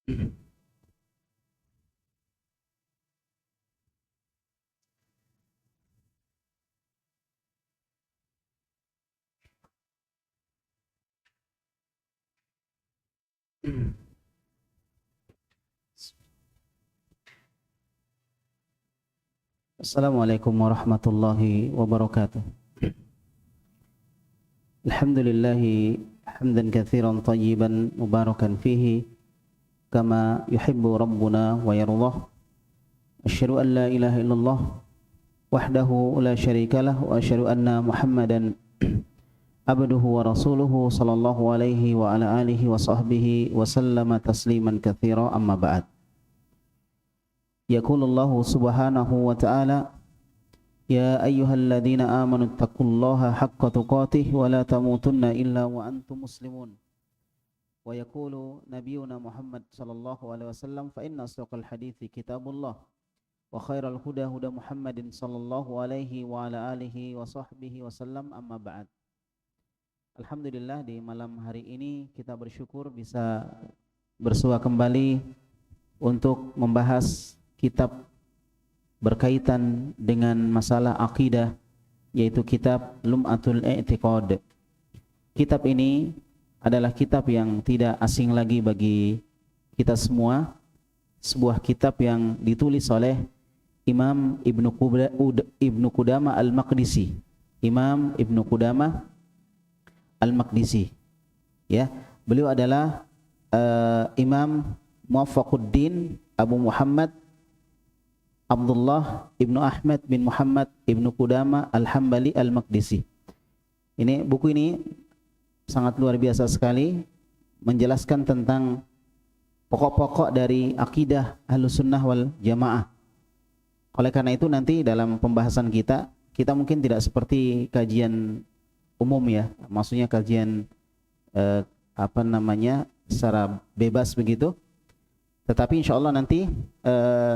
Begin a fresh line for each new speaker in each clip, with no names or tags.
Assalamualaikum warahmatullahi wabarakatuh. Alhamdulillahi hamdan katsiran tayyiban mubarakan fihi kama yuhibbu rabbuna wa yardah. Asyhadu an la ilaha illallah wahdahu la syarika lah wa asyhadu anna Muhammadan abduhu wa rasuluhu sallallahu alaihi wa ala alihi wa sahbihi wa sallama tasliman katsira amma ba'd. Yaqulullahu subhanahu wa ta'ala ya ayyuhalladzina amanu taqullaha haqqa tuqatih wa la tamutunna illa wa antum muslimun. Wa yaqulu nabiyuna Muhammad sallallahu alaihi wasallam fa inna asdaqal hadithi kitabullah wa khairal huda huda Muhammadin sallallahu alaihi wa ala alihi wa sahbihi wasallam amma ba'd. Alhamdulillah, di malam hari ini kita bersyukur bisa bersua kembali untuk membahas kitab berkaitan dengan masalah akidah, yaitu kitab Lum'atul I'tiqad. Kitab ini adalah kitab yang tidak asing lagi bagi kita semua, sebuah kitab yang ditulis oleh Imam Ibnu Qudamah Al-Maqdisi. Imam Ibnu Qudamah Al-Maqdisi, ya, beliau adalah Imam Muwaffaquddin Abu Muhammad Abdullah Ibnu Ahmad bin Muhammad Ibnu Qudamah Al-Hambali Al-Maqdisi. Buku ini sangat luar biasa sekali, menjelaskan tentang pokok-pokok dari akidah Ahlussunnah wal Jamaah. Oleh karena itu nanti dalam pembahasan kita mungkin tidak seperti kajian umum, ya, maksudnya kajian secara bebas begitu. Tetapi insya Allah nanti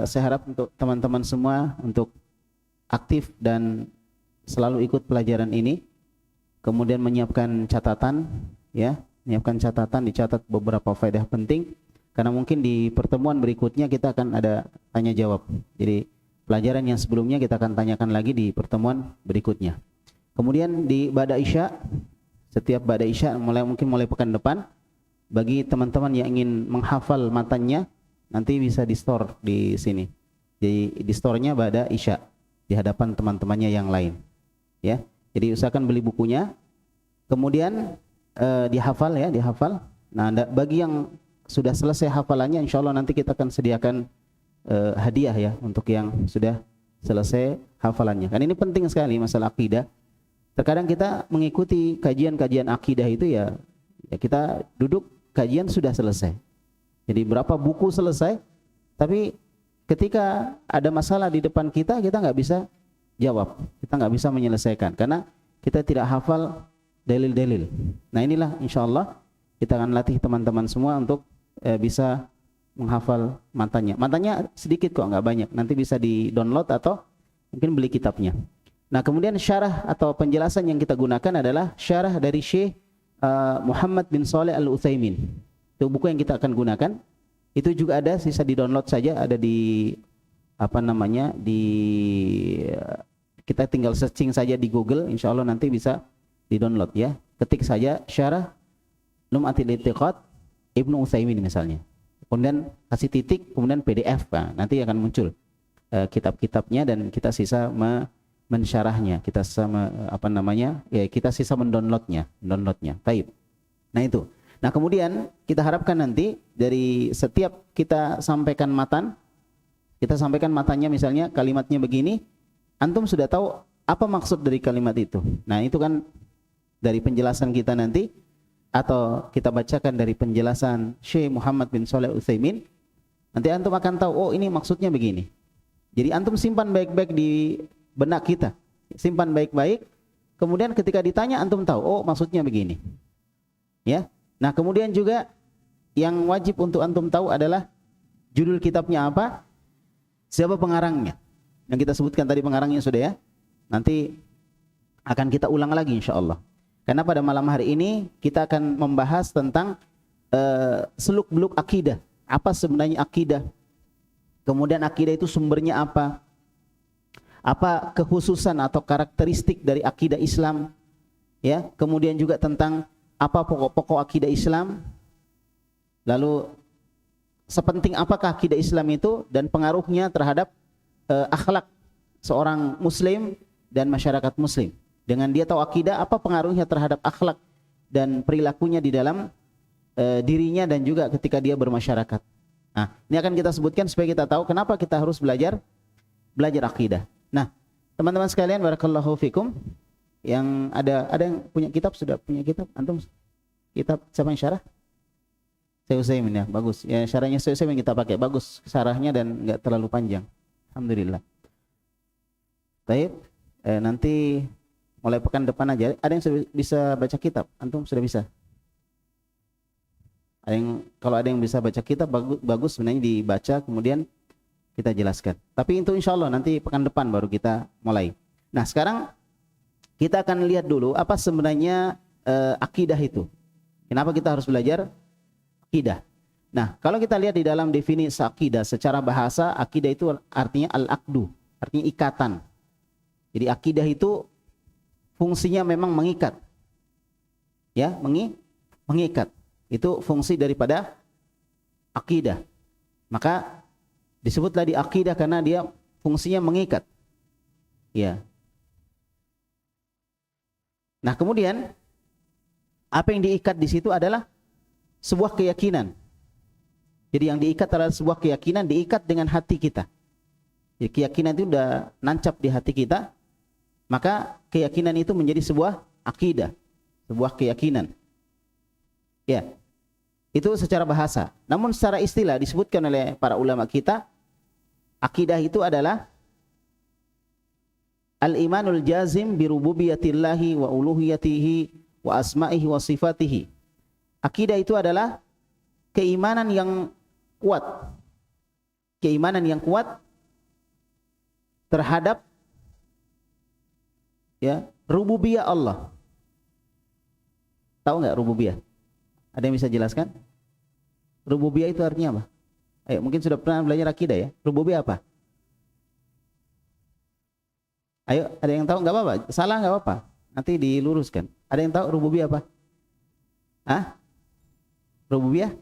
saya harap untuk teman-teman semua untuk aktif dan selalu ikut pelajaran ini. Kemudian menyiapkan catatan, ya, dicatat beberapa faedah penting. Karena mungkin di pertemuan berikutnya kita akan ada tanya jawab. Jadi pelajaran yang sebelumnya kita akan tanyakan lagi di pertemuan berikutnya. Kemudian di Ba'da Isya, setiap Ba'da Isya mungkin mulai pekan depan, bagi teman-teman yang ingin menghafal matanya, nanti bisa di store di sini. Jadi di store-nya Ba'da Isya di hadapan teman-temannya yang lain, ya. Jadi usahakan beli bukunya, kemudian dihafal. Nah, bagi yang sudah selesai hafalannya, insya Allah nanti kita akan sediakan hadiah, ya, untuk yang sudah selesai hafalannya. Kan ini penting sekali masalah akidah. Terkadang kita mengikuti kajian-kajian akidah itu ya kita duduk kajian sudah selesai. Jadi berapa buku selesai, tapi ketika ada masalah di depan kita nggak bisa jawab, kita nggak bisa menyelesaikan karena kita tidak hafal dalil-dalil. Nah, inilah insya Allah kita akan latih teman-teman semua untuk bisa menghafal matanya. Matanya sedikit kok, nggak banyak. Nanti bisa di-download atau mungkin beli kitabnya. Nah, kemudian syarah atau penjelasan yang kita gunakan adalah syarah dari Syekh Muhammad bin Shalih Al-Utsaimin. Itu buku yang kita akan gunakan. Itu juga ada, sisa di-download saja, ada di kita tinggal searching saja di Google, insya Allah nanti bisa di-download, ya. Ketik saja syarah Lum'atul I'tiqad Ibnu Utsaimin misalnya. Kemudian kasih titik, kemudian PDF. Nah, nanti akan muncul kitab-kitabnya dan kita sisa mensyarahnya, kita sisa mendownloadnya. Baik. Nah, itu. Nah, kemudian kita harapkan nanti dari setiap kita sampaikan matanya, misalnya kalimatnya begini, antum sudah tahu apa maksud dari kalimat itu. Nah, itu kan dari penjelasan kita nanti, atau kita bacakan dari penjelasan Syekh Muhammad bin Shalih Al-Utsaimin, nanti antum akan tahu, oh ini maksudnya begini. Jadi antum simpan baik-baik di benak kita, simpan baik-baik, kemudian ketika ditanya antum tahu, oh maksudnya begini, ya. Nah, kemudian juga yang wajib untuk antum tahu adalah judul kitabnya apa, siapa pengarangnya. Yang kita sebutkan tadi pengarangnya sudah, ya. Nanti akan kita ulang lagi insya Allah. Karena pada malam hari ini kita akan membahas tentang seluk-beluk akidah Apa sebenarnya akidah? Kemudian akidah itu sumbernya apa? Apa kekhususan atau karakteristik dari akidah Islam? Ya, kemudian juga tentang apa pokok-pokok akidah Islam? Lalu sepenting apakah akidah Islam itu dan pengaruhnya terhadap akhlak seorang muslim dan masyarakat muslim. Dengan dia tahu akidah, apa pengaruhnya terhadap akhlak dan perilakunya di dalam dirinya dan juga ketika dia bermasyarakat. Nah, ini akan kita sebutkan supaya kita tahu kenapa kita harus belajar akidah. Nah, teman-teman sekalian, barakallahu fikum, yang ada yang punya kitab, sudah punya kitab? Antum kitab siapa yang syarah? Syekh Utsaimin, ya, bagus. Ya, syarahnya Syekh Utsaimin kita pakai, bagus syarahnya dan enggak terlalu panjang. Alhamdulillah. Baik, nanti mulai pekan depan aja. Ada yang sudah bisa baca kitab? Antum sudah bisa? Kalau ada yang bisa baca kitab, bagus sebenarnya dibaca kemudian kita jelaskan. Tapi itu insya Allah nanti pekan depan baru kita mulai. Nah, sekarang kita akan lihat dulu apa sebenarnya akidah itu. Kenapa kita harus belajar akidah? Nah, kalau kita lihat di dalam definisi akidah secara bahasa, akidah itu artinya al-aqdu, artinya ikatan. Jadi akidah itu fungsinya memang mengikat. Ya, mengikat. Itu fungsi daripada akidah. Maka disebutlah di akidah karena dia fungsinya mengikat. Ya. Nah, kemudian apa yang diikat di situ adalah sebuah keyakinan. Jadi yang diikat adalah sebuah keyakinan, diikat dengan hati kita. Jadi keyakinan itu sudah nancap di hati kita, maka keyakinan itu menjadi sebuah akidah, sebuah keyakinan. Ya. Itu secara bahasa. Namun secara istilah disebutkan oleh para ulama kita, akidah itu adalah al-imanul jazim bi rububiyatillahi wa uluhiyatihi wa asma'ihi wa sifatihi. Akidah itu adalah keimanan yang kuat. Keimanan yang kuat terhadap ya, rububiyah Allah. Tahu enggak rububiyah? Ada yang bisa jelaskan? Rububiyah itu artinya apa? Ayo, mungkin sudah pernah belajar akidah ya. Rububiyah apa? Ayo, ada yang tahu? Enggak apa-apa. Salah enggak apa-apa. Nanti diluruskan. Ada yang tahu rububiyah apa? Hah? Rububiyah?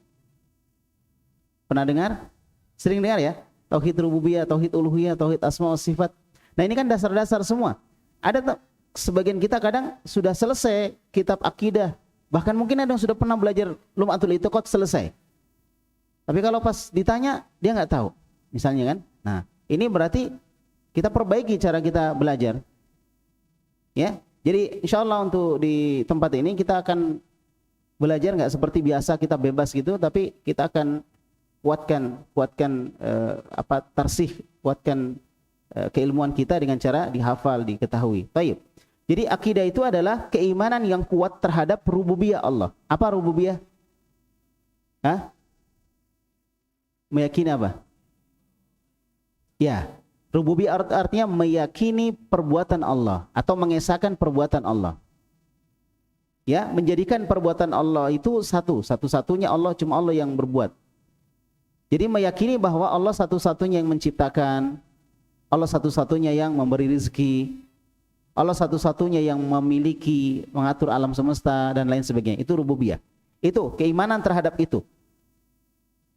Pernah dengar? Sering dengar ya? Tauhid rububiyah, tauhid uluhiyah, tauhid asma wa sifat. Nah, ini kan dasar-dasar semua. Ada sebagian kita kadang sudah selesai kitab akidah. Bahkan mungkin ada yang sudah pernah belajar Lum'atul I'tiqad selesai. Tapi kalau pas ditanya, dia nggak tahu. Misalnya kan. Nah, ini berarti kita perbaiki cara kita belajar. Ya. Jadi insya Allah untuk di tempat ini kita akan belajar nggak seperti biasa kita bebas gitu, tapi kita akan kuatkan tarsih, kuatkan keilmuan kita dengan cara dihafal, diketahui. Taib. Jadi akidah itu adalah keimanan yang kuat terhadap rububiyah Allah. Apa rububiyah? Hah? Meyakini apa? Ya, rububiyah artinya meyakini perbuatan Allah atau mengesahkan perbuatan Allah. Ya, menjadikan perbuatan Allah itu satu-satunya Allah, cuma Allah yang berbuat. Jadi meyakini bahwa Allah satu-satunya yang menciptakan, Allah satu-satunya yang memberi rezeki, Allah satu-satunya yang memiliki, mengatur alam semesta dan lain sebagainya. Itu rububiyah. Itu keimanan terhadap itu.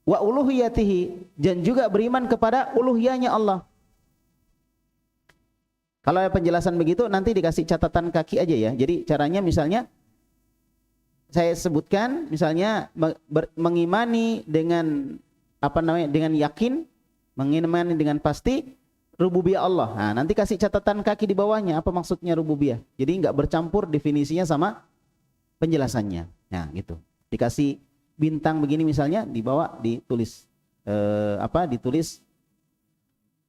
Wa uluhiyatihi, dan juga beriman kepada uluhiyahnya Allah. Kalau ada penjelasan begitu nanti dikasih catatan kaki aja ya. Jadi caranya misalnya saya sebutkan misalnya mengimani dengan dengan yakin, mengimani dengan pasti rububiyah Allah. Nah, nanti kasih catatan kaki di bawahnya apa maksudnya rububiyah. Jadi enggak bercampur definisinya sama penjelasannya. Nah, gitu. Dikasih bintang begini misalnya, di bawah ditulis ditulis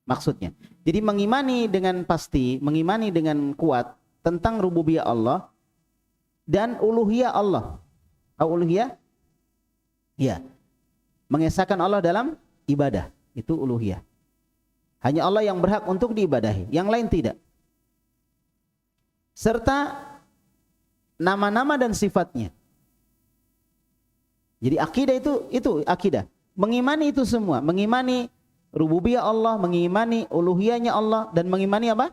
maksudnya. Jadi mengimani dengan pasti, mengimani dengan kuat tentang rububiyah Allah dan uluhiyah Allah. Tahu uluhiyah? Ya. Mengesahkan Allah dalam ibadah, itu uluhiyah. Hanya Allah yang berhak untuk diibadahi, yang lain tidak. Serta nama-nama dan sifatnya. Jadi akidah itu akidah. Mengimani itu semua, mengimani rububiyah Allah, mengimani uluhiyahnya Allah, dan mengimani apa?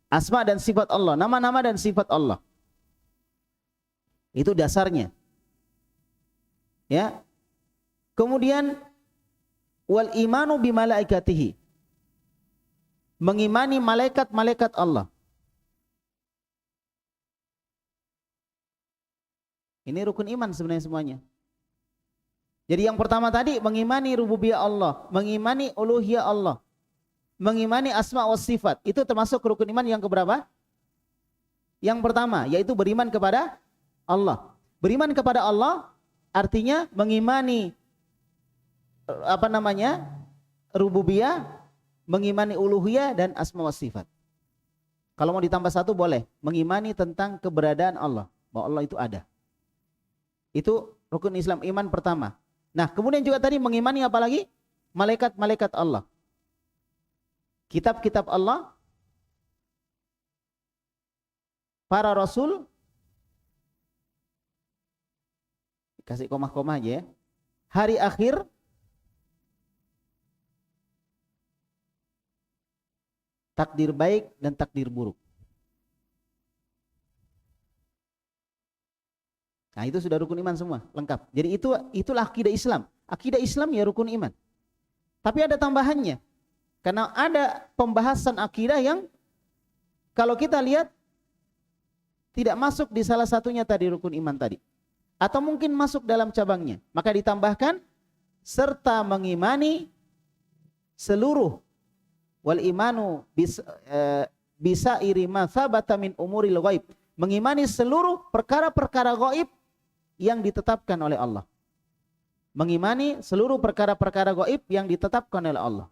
Asma dan sifat Allah, nama-nama dan sifat Allah. Itu dasarnya. Ya. Kemudian wal imanu bi malaikatihi. Mengimani malaikat-malaikat Allah. Ini rukun iman sebenarnya semuanya. Jadi yang pertama tadi mengimani rububiyah Allah, mengimani uluhiyah Allah, mengimani asma wa sifat. Itu termasuk rukun iman yang keberapa? Yang pertama, yaitu beriman kepada Allah. Beriman kepada Allah artinya mengimani rububiyah, mengimani uluhiyah dan asma wa sifat. Kalau mau ditambah satu boleh, mengimani tentang keberadaan Allah, bahwa Allah itu ada. Itu rukun Islam iman pertama. Nah, kemudian juga tadi mengimani apa lagi? Malaikat-malaikat Allah. Kitab-kitab Allah, para rasul, kasih koma-koma aja ya. Hari akhir, takdir baik dan takdir buruk. Nah, itu sudah rukun iman semua, lengkap. Jadi itulah akidah Islam. Akidah Islam ya rukun iman. Tapi ada tambahannya. Karena ada pembahasan akidah yang kalau kita lihat tidak masuk di salah satunya tadi rukun iman tadi. Atau mungkin masuk dalam cabangnya. Maka ditambahkan serta mengimani seluruh wal imanu bisa irima thabata min umuril ghaib. Mengimani seluruh perkara-perkara gaib yang ditetapkan oleh Allah. Mengimani seluruh perkara-perkara gaib yang ditetapkan oleh Allah.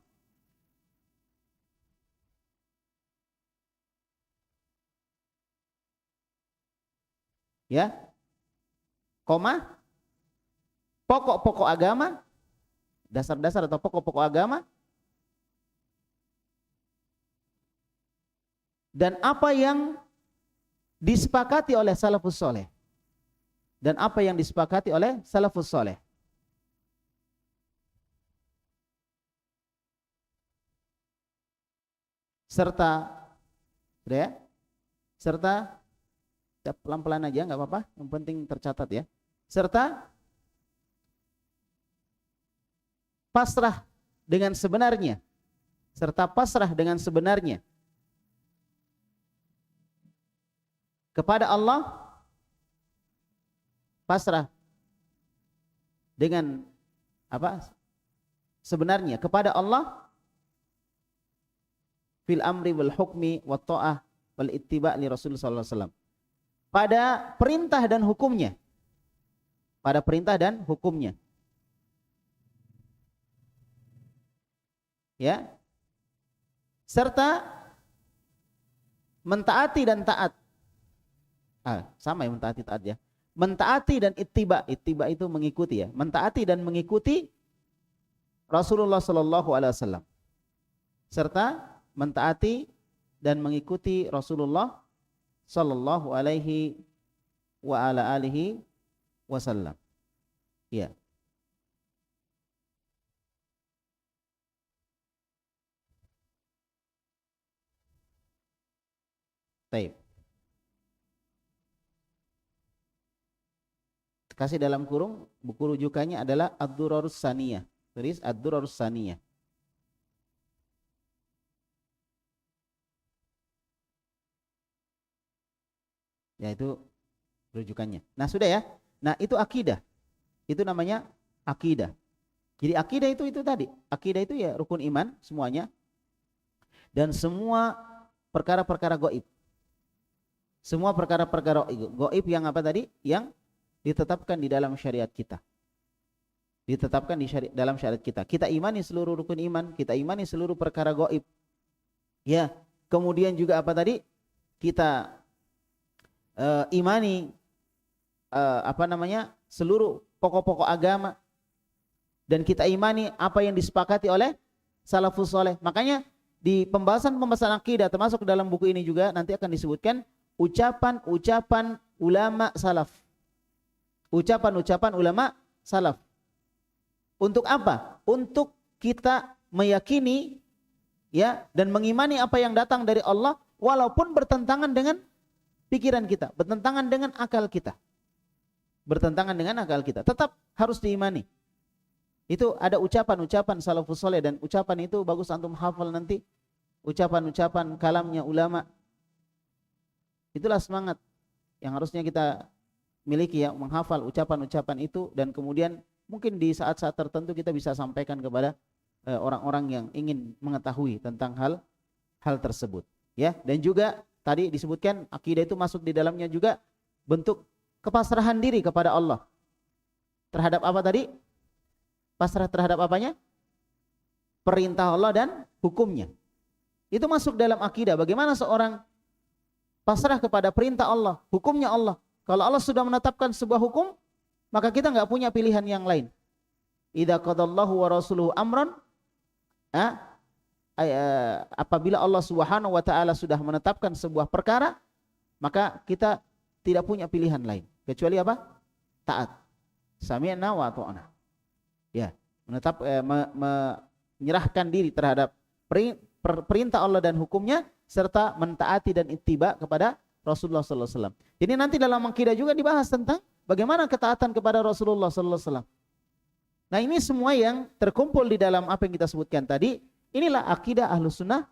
Ya. Koma. Pokok-pokok agama, dasar-dasar atau pokok-pokok agama, dan apa yang disepakati oleh salafus soleh. Dan apa yang disepakati oleh salafus soleh. Serta, sudah ya? Serta, pelan-pelan aja nggak apa-apa, yang penting tercatat ya. Serta pasrah dengan sebenarnya. Serta pasrah dengan sebenarnya kepada Allah, pasrah dengan apa? Sebenarnya kepada Allah fil amri wal hukmi wat ta'ah wal ittiba' li Rasul sallallahu alaihi wasallam. Pada perintah dan hukumnya. Pada perintah dan hukumnya. Ya. Serta mentaati dan taat. Sama ya, mentaati taat ya. Mentaati dan ittiba. Ittiba itu mengikuti ya. Mentaati dan mengikuti Rasulullah sallallahu alaihi wasallam. Serta mentaati dan mengikuti Rasulullah sallallahu alaihi wa ala alihi wasallam. Ya. Baik. Kasih dalam kurung, buku rujukannya adalah Ad-Durarus Saniyah. Tulis Ad-Durarus Saniyah. Ya, itu rujukannya. Nah, sudah ya. Nah, itu akidah. Itu namanya akidah. Jadi akidah itu tadi. Akidah itu ya rukun iman semuanya. Dan semua perkara-perkara gaib. Semua perkara-perkara gaib yang apa tadi? Yang ditetapkan di dalam syariat kita. Ditetapkan dalam syariat kita. Kita imani seluruh rukun iman, kita imani seluruh perkara gaib. Ya, kemudian juga apa tadi? Kita imani seluruh pokok-pokok agama, dan kita imani apa yang disepakati oleh salafus saleh. Makanya di pembahasan akidah termasuk dalam buku ini juga nanti akan disebutkan ucapan-ucapan ulama salaf. Ucapan-ucapan ulama salaf. Untuk apa? Untuk kita meyakini ya dan mengimani apa yang datang dari Allah walaupun bertentangan dengan pikiran kita, bertentangan dengan akal kita. Bertentangan dengan akal kita, tetap harus diimani. Itu ada ucapan-ucapan salafus saleh dan ucapan itu bagus antum hafal nanti. Ucapan-ucapan kalamnya ulama. Itulah semangat yang harusnya kita miliki ya, menghafal ucapan-ucapan itu dan kemudian mungkin di saat-saat tertentu kita bisa sampaikan kepada orang-orang yang ingin mengetahui tentang hal tersebut ya. Dan juga tadi disebutkan akidah itu masuk di dalamnya juga bentuk kepasrahan diri kepada Allah. Terhadap apa tadi? Pasrah terhadap apanya? Perintah Allah dan hukumnya. Itu masuk dalam akidah. Bagaimana seorang pasrah kepada perintah Allah, hukumnya Allah. Kalau Allah sudah menetapkan sebuah hukum, maka kita nggak punya pilihan yang lain. Idza qadallahu wa rasuluhu amran, apabila Allah Subhanahu wa taala sudah menetapkan sebuah perkara, maka kita tidak punya pilihan lain kecuali apa? Taat. Sami'na wa ata'na. Ya, menyerahkan diri terhadap perintah Allah dan hukumnya serta mentaati dan ittiba kepada Rasulullah sallallahu alaihi wasallam. Jadi nanti dalam akidah juga dibahas tentang bagaimana ketaatan kepada Rasulullah sallallahu alaihi wasallam. Nah, ini semua yang terkumpul di dalam apa yang kita sebutkan tadi, inilah akidah Ahlus Sunnah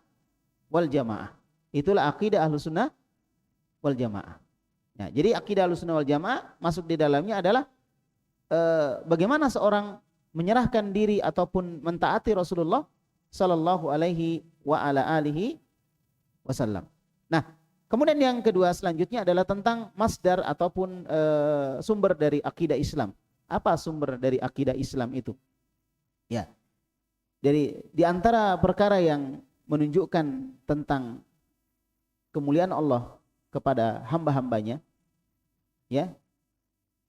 wal Jamaah. Itulah akidah Ahlus Sunnah wal Jamaah. Nah, jadi akidah Ahlus Sunnah wal Jamaah masuk di dalamnya adalah bagaimana seorang menyerahkan diri ataupun mentaati Rasulullah sallallahu alaihi wa ala alihi wasallam. Nah, kemudian yang kedua selanjutnya adalah tentang masdar ataupun sumber dari akidah Islam. Apa sumber dari akidah Islam itu? Ya. Di antara perkara yang menunjukkan tentang kemuliaan Allah kepada hamba-hambanya, ya,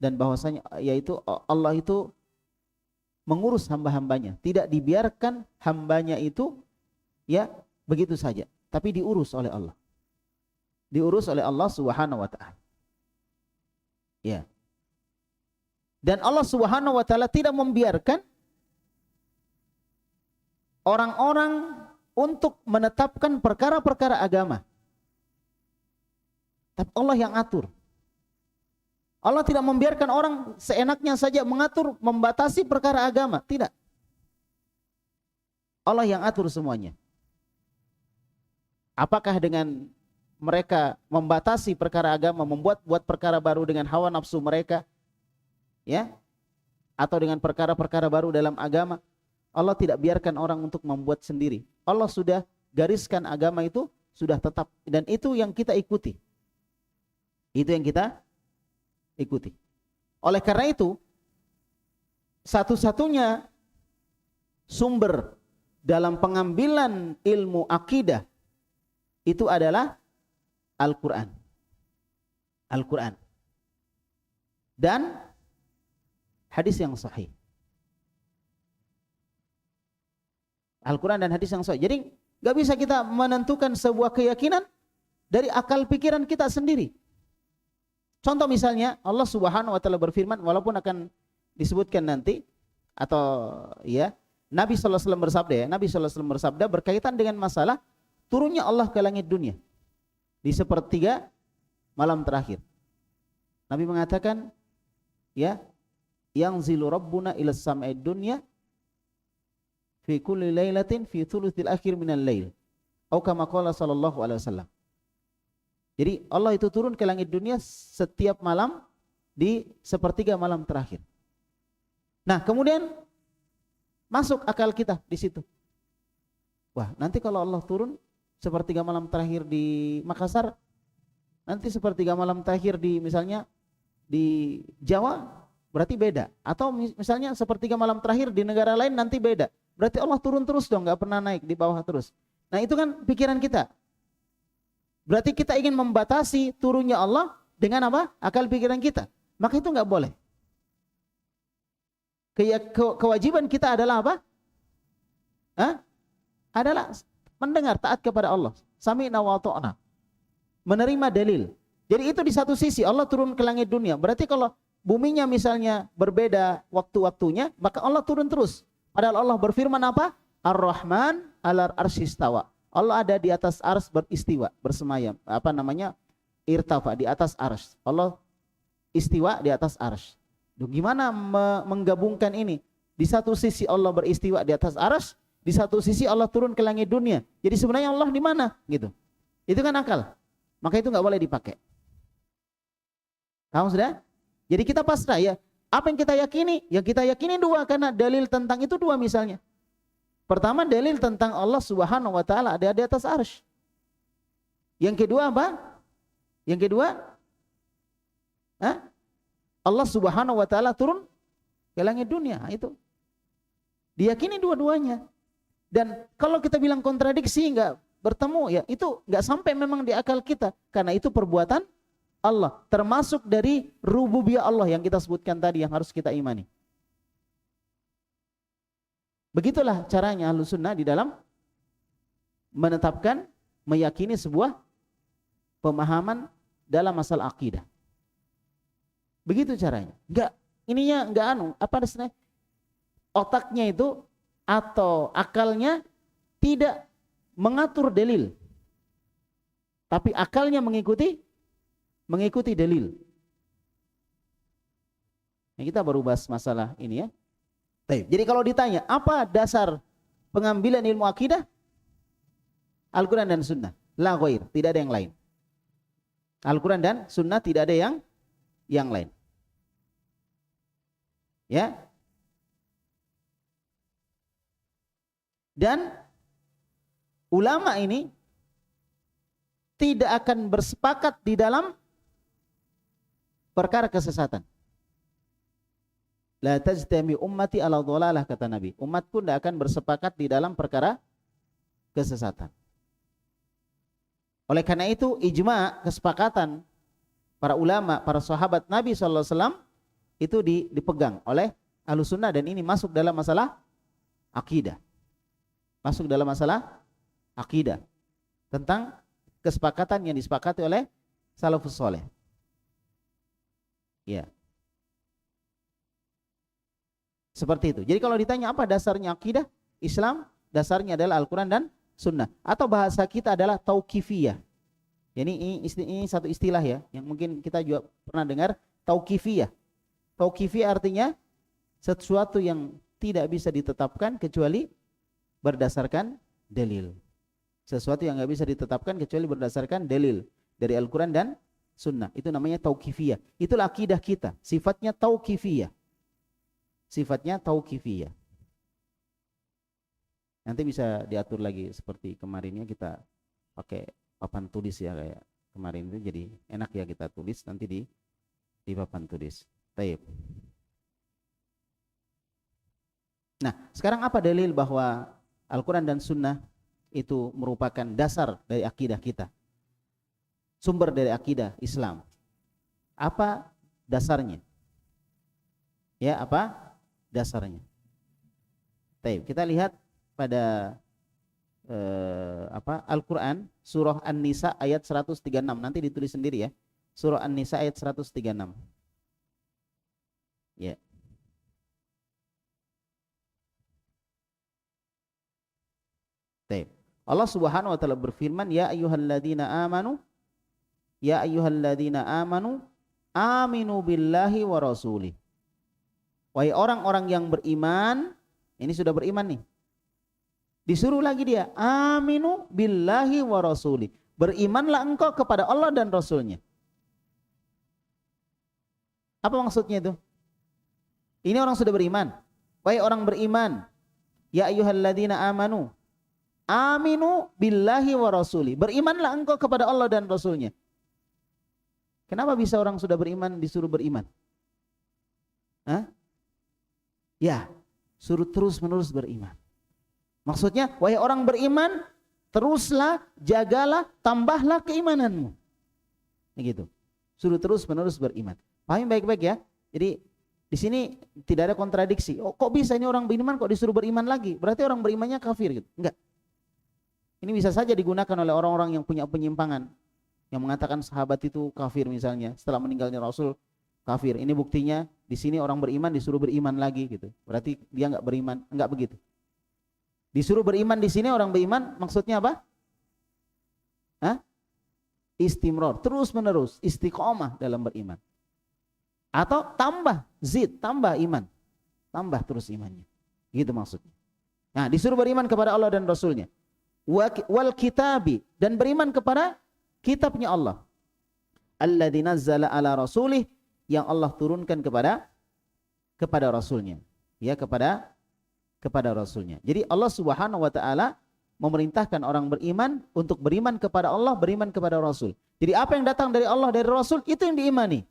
dan bahwasanya yaitu Allah itu mengurus hamba-hambanya, tidak dibiarkan hambanya itu ya begitu saja, tapi diurus oleh Allah. Diurus oleh Allah Subhanahu wa taala. Ya. Dan Allah Subhanahu wa taala tidak membiarkan orang-orang untuk menetapkan perkara-perkara agama. Tapi Allah yang atur. Allah tidak membiarkan orang seenaknya saja mengatur, membatasi perkara agama. Tidak. Allah yang atur semuanya. Apakah dengan mereka membatasi perkara agama, membuat perkara baru dengan hawa nafsu mereka, ya, atau dengan perkara-perkara baru dalam agama, Allah tidak biarkan orang untuk membuat sendiri. Allah sudah gariskan agama itu sudah tetap, dan itu yang kita ikuti. Itu yang kita ikuti. Oleh karena itu, satu-satunya sumber dalam pengambilan ilmu akidah itu adalah Al-Quran. Al-Quran. Dan hadis yang sahih. Al-Quran dan hadis yang sahih. Jadi gak bisa kita menentukan sebuah keyakinan dari akal pikiran kita sendiri. Contoh misalnya Allah Subhanahu wa taala berfirman, walaupun akan disebutkan nanti, atau ya, Nabi sallallahu alaihi wasallam bersabda, ya, Nabi sallallahu alaihi wasallam bersabda berkaitan dengan masalah turunnya Allah ke langit dunia di sepertiga malam terakhir. Nabi mengatakan, ya, yang zilu rabbuna ila sam'id dunya fi kulli lailatin fi thuluthil akhir minal lail. Atau kama qala sallallahu alaihi wasallam. Jadi Allah itu turun ke langit dunia setiap malam di sepertiga malam terakhir. Nah, kemudian masuk akal kita di situ. Wah, nanti kalau Allah turun sepertiga malam terakhir di Makassar, nanti sepertiga malam terakhir di misalnya di Jawa, berarti beda. Atau misalnya sepertiga malam terakhir di negara lain nanti beda. Berarti Allah turun terus dong, nggak pernah naik di bawah terus. Nah, itu kan pikiran kita. Berarti kita ingin membatasi turunnya Allah dengan apa? Akal pikiran kita. Maka itu nggak boleh. Kewajiban kita adalah apa? Adalah mendengar, taat kepada Allah. Sami'na wa ata'na. Menerima dalil. Jadi itu di satu sisi Allah turun ke langit dunia. Berarti kalau buminya misalnya berbeda waktu-waktunya, maka Allah turun terus. Padahal Allah berfirman apa? Ar-Rahman 'alal arsy istawa. Allah ada di atas ars beristiwa, bersemayam. Apa namanya? Irtafa, di atas ars. Allah istiwa di atas ars. Gimana menggabungkan ini? Di satu sisi Allah beristiwa di atas ars, di satu sisi Allah turun ke langit dunia. Jadi sebenarnya Allah di mana? Gitu. Itu kan akal. Maka itu nggak boleh dipakai. Kamu sudah? Jadi kita pasrah ya. Apa yang kita yakini? Yang kita yakini dua, karena dalil tentang itu dua misalnya. Pertama, dalil tentang Allah Subhanahu wa taala ada di atas arsy. Yang kedua apa? Yang kedua, Allah Subhanahu wa taala turun ke langit dunia. Itu diyakini dua-duanya. Dan kalau kita bilang kontradiksi, enggak bertemu, ya itu enggak sampai memang di akal kita, karena itu perbuatan Allah, termasuk dari rububiyah Allah yang kita sebutkan tadi yang harus kita imani. Begitulah caranya Ahlus Sunnah di dalam menetapkan, meyakini sebuah pemahaman dalam masalah akidah. Begitu caranya. Enggak otaknya itu atau akalnya tidak mengatur dalil, tapi akalnya mengikuti dalil. Nah, kita baru bahas masalah ini ya. Baik. Jadi kalau ditanya apa dasar pengambilan ilmu akidah? Al-Quran dan Sunnah. La ghair, tidak ada yang lain. Al-Quran dan Sunnah, tidak ada yang lain. Ya. Dan ulama ini tidak akan bersepakat di dalam perkara kesesatan. La tajtami ummati ala dhalalah, kata Nabi. Umatku tidak akan bersepakat di dalam perkara kesesatan. Oleh karena itu ijma, kesepakatan para ulama, para sahabat Nabi SAW itu dipegang oleh Ahlus Sunnah, dan ini masuk dalam masalah akidah. Masuk dalam masalah akidah tentang kesepakatan yang disepakati oleh salafus saleh. Ya. Seperti itu. Jadi kalau ditanya apa dasarnya akidah Islam, dasarnya adalah Al-Quran dan Sunnah. Atau bahasa kita adalah tauqifiyah. Jadi ini satu istilah ya, yang mungkin kita juga pernah dengar, tauqifiyah. Tauqifiyah artinya sesuatu yang tidak bisa ditetapkan kecuali berdasarkan dalil. Sesuatu yang nggak bisa ditetapkan kecuali berdasarkan dalil dari Al-Quran dan Sunnah. Itu namanya tauqifiyah. Itulah akidah kita. Sifatnya tauqifiyah. Sifatnya tauqifiyah. Nanti bisa diatur lagi seperti kemarinnya, kita pakai papan tulis ya, kayak kemarin itu, jadi enak ya kita tulis nanti di papan tulis. Baik. Nah, sekarang apa dalil bahwa Al-Quran dan Sunnah itu merupakan dasar dari akidah kita, sumber dari akidah Islam? Apa dasarnya? Ya, apa dasarnya? Baik, kita lihat pada Al-Quran, surah An-Nisa ayat 136. Nanti ditulis sendiri ya. Surah An-Nisa ayat 136. Ya. Baik. Allah Subhanahu wa taala berfirman, ya ayyuhalladzina amanu aminu billahi wa rasulih. Wahai orang-orang yang beriman, ini sudah beriman nih. Disuruh lagi dia, aminu billahi wa rasulih. Berimanlah engkau kepada Allah dan Rasulnya. Apa maksudnya itu? Ini orang sudah beriman. Wahai orang beriman, ya ayyuhalladzina amanu aminu billahi wa rasuli. Berimanlah engkau kepada Allah dan Rasulnya. Kenapa bisa orang sudah beriman disuruh beriman? Hah? Ya, suruh terus menerus beriman. Maksudnya, wahai orang beriman, teruslah, jagalah, tambahlah keimananmu. Begitu. Suruh terus menerus beriman. Pahami baik-baik ya. Jadi di sini tidak ada kontradiksi. Oh, kok bisa ini orang beriman kok disuruh beriman lagi? Berarti orang berimannya kafir gitu. Enggak. Ini bisa saja digunakan oleh orang-orang yang punya penyimpangan, yang mengatakan sahabat itu kafir misalnya setelah meninggalnya Rasul, kafir. Ini buktinya di sini orang beriman disuruh beriman lagi gitu. Berarti dia enggak beriman, enggak begitu. Disuruh beriman di sini orang beriman maksudnya apa? Hah? Istimror, terus menerus, istiqomah dalam beriman. Atau tambah, tambah iman. Tambah terus imannya. Gitu maksudnya. Nah, disuruh beriman kepada Allah dan Rasulnya. Wal kitabi, dan beriman kepada kitabnya Allah. Alladzi nazzala ala rasulih, yang Allah turunkan kepada Rasulnya. Ya, kepada Rasulnya. Jadi Allah Subhanahu wa taala memerintahkan orang beriman untuk beriman kepada Allah, beriman kepada Rasul. Jadi apa yang datang dari Allah, dari Rasul, itu yang diimani.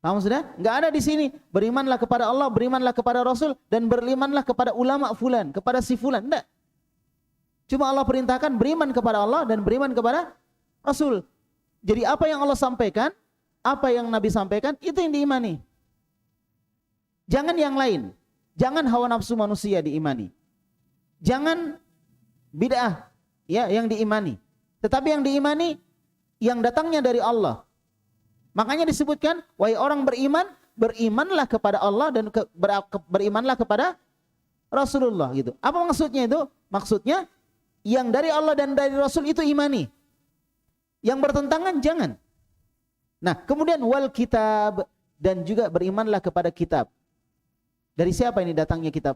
Paham sudah? Enggak ada di sini berimanlah kepada Allah, berimanlah kepada Rasul, dan berimanlah kepada ulama fulan, kepada si fulan. Enggak. Cuma Allah perintahkan beriman kepada Allah dan beriman kepada Rasul. Jadi apa yang Allah sampaikan, apa yang Nabi sampaikan, itu yang diimani. Jangan yang lain. Jangan hawa nafsu manusia diimani. Jangan bid'ah ya yang diimani. Tetapi yang diimani yang datangnya dari Allah. Makanya disebutkan, wahai orang beriman, berimanlah kepada Allah dan berimanlah kepada Rasulullah gitu. Apa maksudnya itu? Maksudnya yang dari Allah dan dari Rasul itu imani. Yang bertentangan jangan. Nah, kemudian wal kitab, dan juga berimanlah kepada kitab. Dari siapa ini datangnya kitab?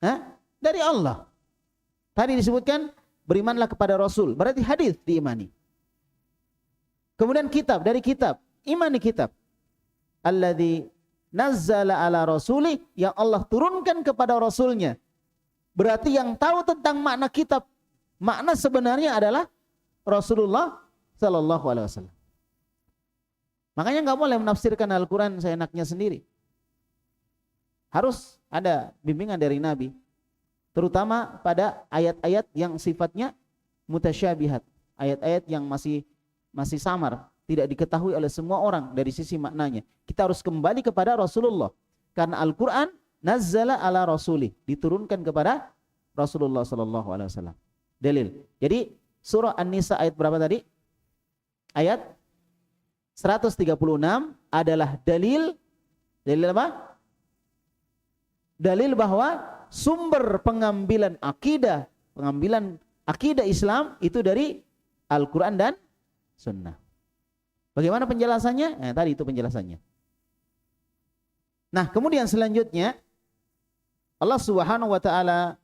Hah? Dari Allah. Tadi disebutkan berimanlah kepada Rasul, berarti hadis diimani. Kemudian kitab, dari kitab, imani kitab. Alladzi nazzala ala rasuli, yang Allah turunkan kepada Rasulnya. Berarti yang tahu tentang makna kitab, makna sebenarnya adalah Rasulullah sallallahu alaihi wasallam. Makanya enggak boleh menafsirkan Al-Qur'an seenaknya sendiri. Harus ada bimbingan dari Nabi, terutama pada ayat-ayat yang sifatnya mutasyabihat, ayat-ayat yang masih samar, tidak diketahui oleh semua orang dari sisi maknanya. Kita harus kembali kepada Rasulullah, karena Al-Quran nazzala ala rasulih, diturunkan kepada Rasulullah sallallahu alaihi wasallam. Dalil. Jadi surah An-Nisa ayat berapa tadi? Ayat 136 adalah dalil apa? Dalil bahwa sumber pengambilan akidah Islam itu dari Al-Quran dan Sunnah. Bagaimana penjelasannya? Tadi itu penjelasannya. Nah, kemudian selanjutnya Allah Subhanahu wa taala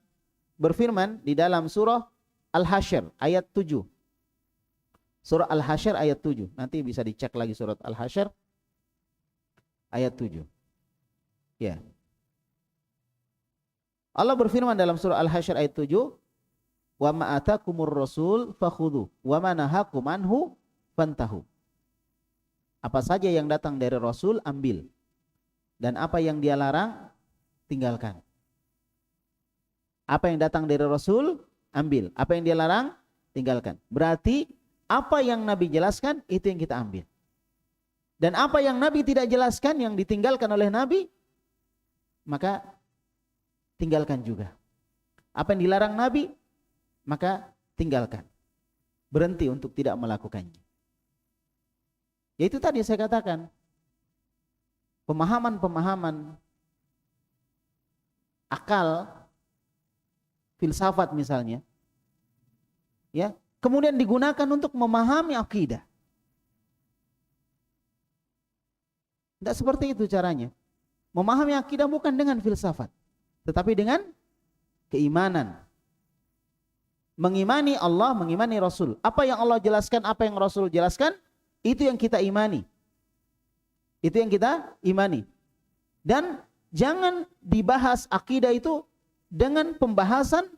berfirman di dalam surah Al-Hasyr ayat 7. Surah Al-Hasyr ayat 7. Nanti bisa dicek lagi surat Al-Hasyr ayat 7. Ya. Allah berfirman dalam surah Al-Hasyr ayat 7, "Wa ma atakumur rasul fakhudhu wa ma nahakum anhu fantahu." Apa saja yang datang dari Rasul ambil, dan apa yang dia larang tinggalkan. Apa yang datang dari Rasul ambil, apa yang dia larang tinggalkan. Berarti apa yang Nabi jelaskan itu yang kita ambil. Dan apa yang Nabi tidak jelaskan, yang ditinggalkan oleh Nabi, maka tinggalkan juga. Apa yang dilarang Nabi, maka tinggalkan. Berhenti untuk tidak melakukannya. Yaitu tadi saya katakan, pemahaman-pemahaman akal, filsafat misalnya, ya, kemudian digunakan untuk memahami akidah. Tidak seperti itu caranya. Memahami akidah bukan dengan filsafat, tetapi dengan keimanan. Mengimani Allah, mengimani Rasul. Apa yang Allah jelaskan, apa yang Rasul jelaskan, itu yang kita imani. Itu yang kita imani. Dan jangan dibahas akidah itu dengan pembahasan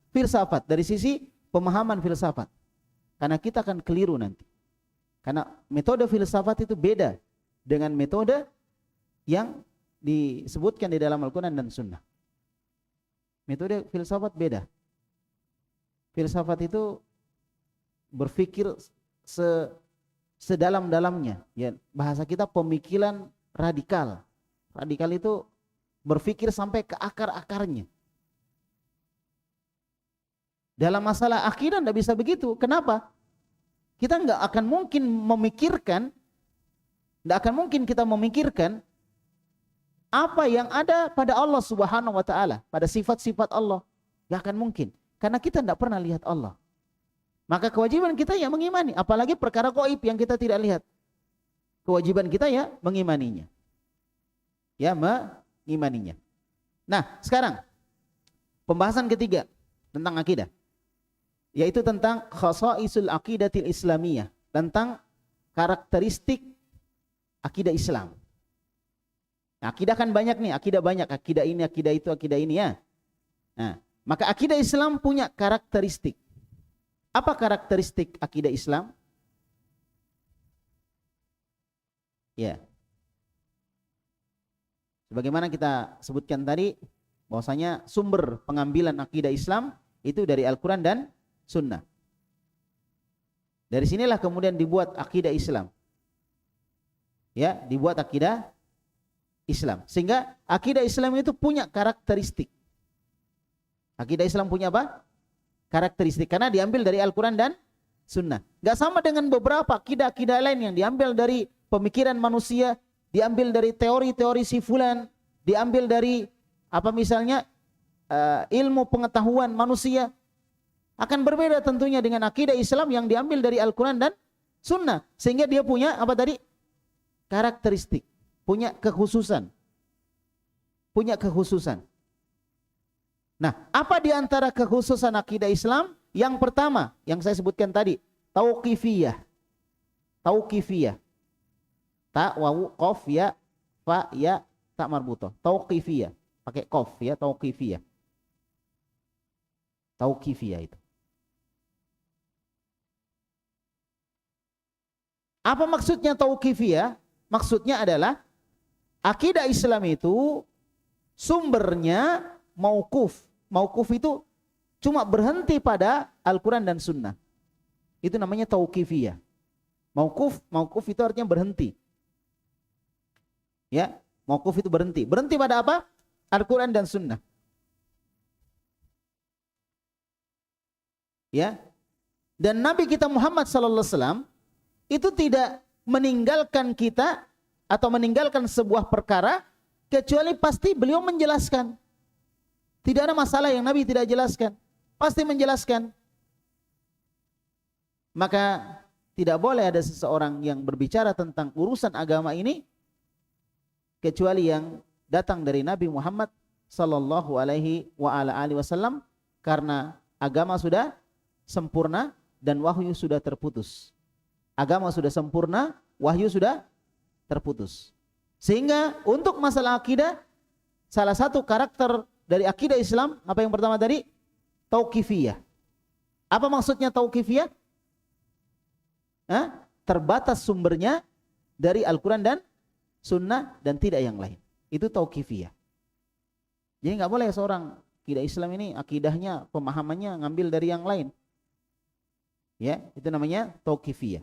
filsafat, dari sisi pemahaman filsafat. Karena kita akan keliru nanti. Karena metode filsafat itu beda dengan metode yang disebutkan di dalam Al-Quran dan Sunnah. Metode filsafat beda. Filsafat itu berpikir sedalam-dalamnya. Ya, bahasa kita pemikiran radikal. Radikal itu berpikir sampai ke akar-akarnya. Dalam masalah akidah tidak bisa begitu. Kenapa? Kita nggak akan mungkin memikirkan Tidak akan mungkin kita memikirkan apa yang ada pada Allah Subhanahu wa taala, pada sifat-sifat Allah. Tidak akan mungkin, karena kita tidak pernah lihat Allah. Maka kewajiban kita ya mengimani, apalagi perkara gaib yang kita tidak lihat. Kewajiban kita ya mengimaninya. Ya, mengimaninya. Nah, sekarang pembahasan ketiga tentang akidah, yaitu tentang khasaisul aqidatil islamiyah, tentang karakteristik akidah Islam. Nah, akidah kan banyak nih, akidah banyak, akidah ini, akidah itu, akidah ini ya. Nah, maka akidah Islam punya karakteristik. Apa karakteristik akidah Islam? Ya. Sebagaimana kita sebutkan tadi, bahwasanya sumber pengambilan akidah Islam itu dari Al-Quran dan Sunnah. Dari sinilah kemudian dibuat akidah Islam. Ya, dibuat akidah Islam. Sehingga akidah Islam itu punya karakteristik. Akidah Islam punya apa? Karakteristik. Karena diambil dari Al-Quran dan Sunnah. Gak sama dengan beberapa akidah-akidah lain yang diambil dari pemikiran manusia, diambil dari teori-teori si fulan, diambil dari apa misalnya ilmu pengetahuan manusia. Akan berbeda tentunya dengan akidah Islam yang diambil dari Al-Quran dan Sunnah. Sehingga dia punya apa tadi? Karakteristik. Punya kekhususan. Punya kekhususan. Nah, apa di antara kekhususan akidah Islam? Yang pertama, yang saya sebutkan tadi, tauqifiyah. Tauqifiyah. Ta, wawu, qaf, ya, fa, ya, tak marbutoh. Tauqifiyah. Pakai qaf ya, tauqifiyah. Tauqifiyah itu. Apa maksudnya tauqifiyah? Maksudnya adalah akidah Islam itu sumbernya mauquf. Mauquf itu cuma berhenti pada Al-Quran dan Sunnah. Itu namanya tauqifiyah. Mauquf itu artinya berhenti. Ya, mauquf itu berhenti. Berhenti pada apa? Al-Quran dan Sunnah. Ya. Dan Nabi kita Muhammad sallallahu alaihi wasallam itu tidak meninggalkan kita atau meninggalkan sebuah perkara kecuali pasti beliau menjelaskan. Tidak ada masalah yang Nabi tidak jelaskan. Pasti menjelaskan. Maka tidak boleh ada seseorang yang berbicara tentang urusan agama ini kecuali yang datang dari Nabi Muhammad sallallahu alaihi wasallam, karena agama sudah sempurna dan wahyu sudah terputus. Agama sudah sempurna, wahyu sudah terputus. Sehingga untuk masalah akidah, salah satu karakter dari akidah Islam, apa yang pertama tadi? Tauqifiyah. Apa maksudnya tauqifiyah? Terbatas sumbernya dari Al-Quran dan Sunnah dan tidak yang lain. Itu tauqifiyah. Jadi nggak boleh seorang akidah Islam ini akidahnya, pemahamannya ngambil dari yang lain. Ya, itu namanya tauqifiyah.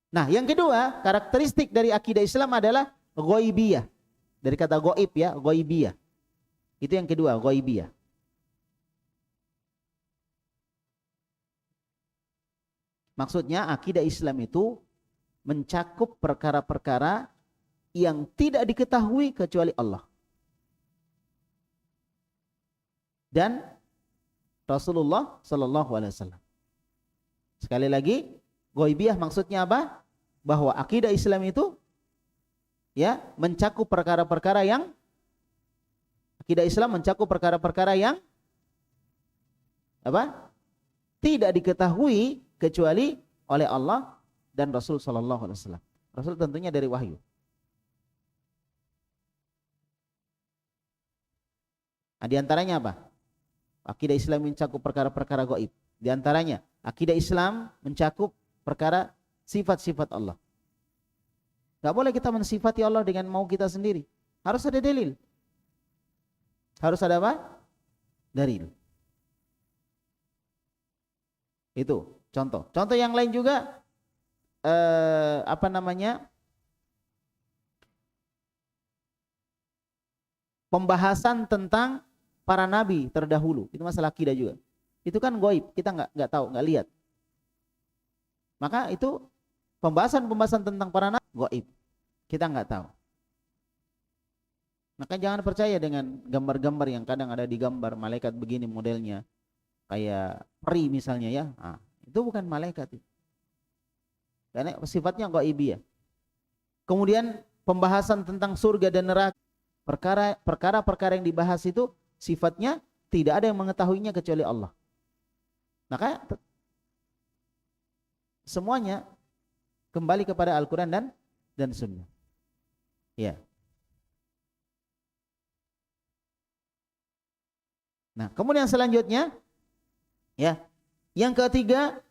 Nah, yang kedua, karakteristik dari akidah Islam adalah ghaibiyah. Dari kata gaib ya, ghaibiyah. Itu yang kedua, ghaibiyah. Maksudnya akidah Islam itu mencakup perkara-perkara yang tidak diketahui kecuali Allah dan Rasulullah sallallahu alaihi wasallam. Sekali lagi, ghaibiyah maksudnya apa? Bahwa akidah Islam itu ya mencakup perkara-perkara yang akidah Islam mencakup perkara-perkara yang apa? Tidak diketahui kecuali oleh Allah dan Rasul sallallahu alaihi wasallam. Rasul tentunya dari wahyu. Nah, di antaranya apa? Akidah Islam mencakup perkara-perkara gaib. Di antaranya akidah Islam mencakup perkara sifat-sifat Allah. Gak boleh kita mensifati Allah dengan mau kita sendiri. Harus ada dalil. Harus ada apa? Dalil. Itu contoh. Contoh yang lain juga pembahasan tentang para nabi terdahulu. Itu masalah akidah juga. Itu kan gaib, kita nggak tahu, nggak lihat. Maka itu Pembahasan-pembahasan tentang para nabi gaib. Kita nggak tahu. Maka jangan percaya dengan gambar-gambar yang kadang ada di gambar malaikat begini modelnya, kayak peri misalnya ya. Nah, itu bukan malaikat. Karena sifatnya gaibiyah. Kemudian pembahasan tentang surga dan neraka, perkara-perkara yang dibahas itu sifatnya tidak ada yang mengetahuinya kecuali Allah. Maka semuanya kembali kepada Al-Quran dan Sunnah. Ya. Nah, kemudian selanjutnya, ya, yang ketiga,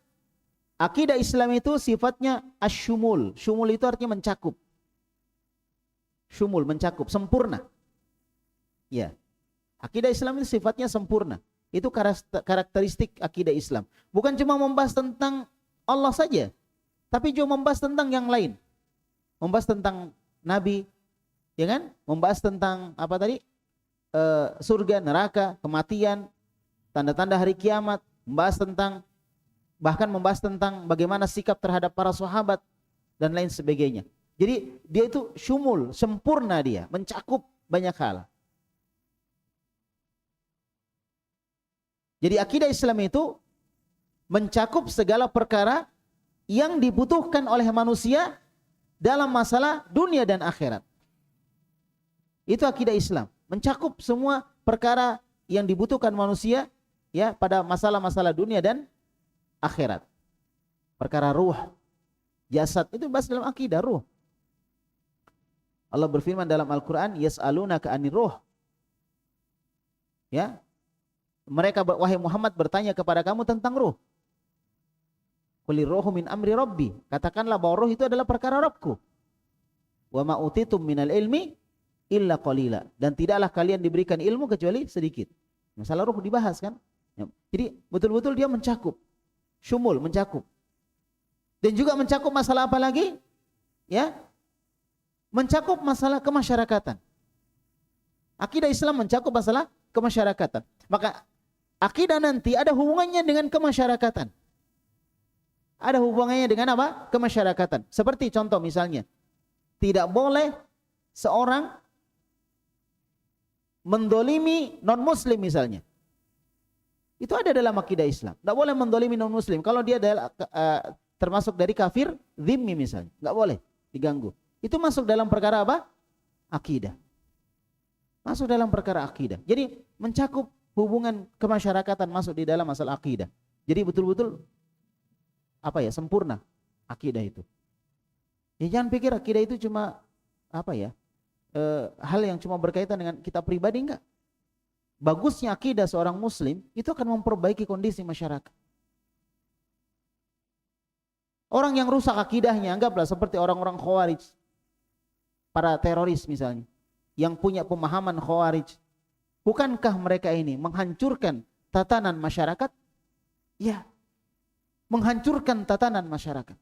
akidah Islam itu sifatnya asyumul. Syumul itu artinya mencakup. Syumul, mencakup, sempurna. Ya, akidah Islam itu sifatnya sempurna. Itu karakteristik akidah Islam. Bukan cuma membahas tentang Allah saja, tapi juga membahas tentang yang lain. Membahas tentang Nabi, ya kan? Membahas tentang apa tadi? Surga, neraka, kematian, tanda-tanda hari kiamat, bahkan membahas tentang bagaimana sikap terhadap para sahabat dan lain sebagainya. Jadi dia itu syumul, sempurna, dia mencakup banyak hal. Jadi akidah Islam itu mencakup segala perkara yang dibutuhkan oleh manusia dalam masalah dunia dan akhirat. Itu akidah Islam, mencakup semua perkara yang dibutuhkan manusia ya pada masalah-masalah dunia dan akhirat. Perkara ruh, jasad itu bahas dalam akidah ruh. Allah berfirman dalam Al-Qur'an, yas'alunaka 'anir ruh. Ya. Mereka wahai Muhammad bertanya kepada kamu tentang ruh. Qulir ruhu min amri rabbi. Katakanlah bahwa ruh itu adalah perkara Rabbku. Wa ma utitum minal ilmi illa qalila. Dan tidaklah kalian diberikan ilmu kecuali sedikit. Masalah ruh dibahas kan? Jadi betul-betul dia mencakup. Syumul, mencakup. Dan juga mencakup masalah apa lagi? Ya. Mencakup masalah kemasyarakatan. Akidah Islam mencakup masalah kemasyarakatan. Maka akidah nanti ada hubungannya dengan kemasyarakatan. Ada hubungannya dengan apa? Kemasyarakatan. Seperti contoh misalnya, tidak boleh seorang mendolimi non-muslim misalnya. Itu ada dalam akidah Islam. Tidak boleh mendolimi non-muslim. Kalau dia adalah, termasuk dari kafir, dhimmi misalnya. Tidak boleh diganggu. Itu masuk dalam perkara apa? Akidah. Masuk dalam perkara akidah. Jadi mencakup hubungan kemasyarakatan masuk di dalam masalah akidah. Jadi betul-betul apa ya, sempurna akidah itu. Ya jangan pikir akidah itu cuma apa ya, hal yang cuma berkaitan dengan kita pribadi, enggak. Bagusnya akidah seorang muslim itu akan memperbaiki kondisi masyarakat. Orang yang rusak akidahnya, anggaplah seperti orang-orang khawarij, para teroris misalnya, yang punya pemahaman khawarij. Bukankah mereka ini menghancurkan tatanan masyarakat? Ya, menghancurkan tatanan masyarakat.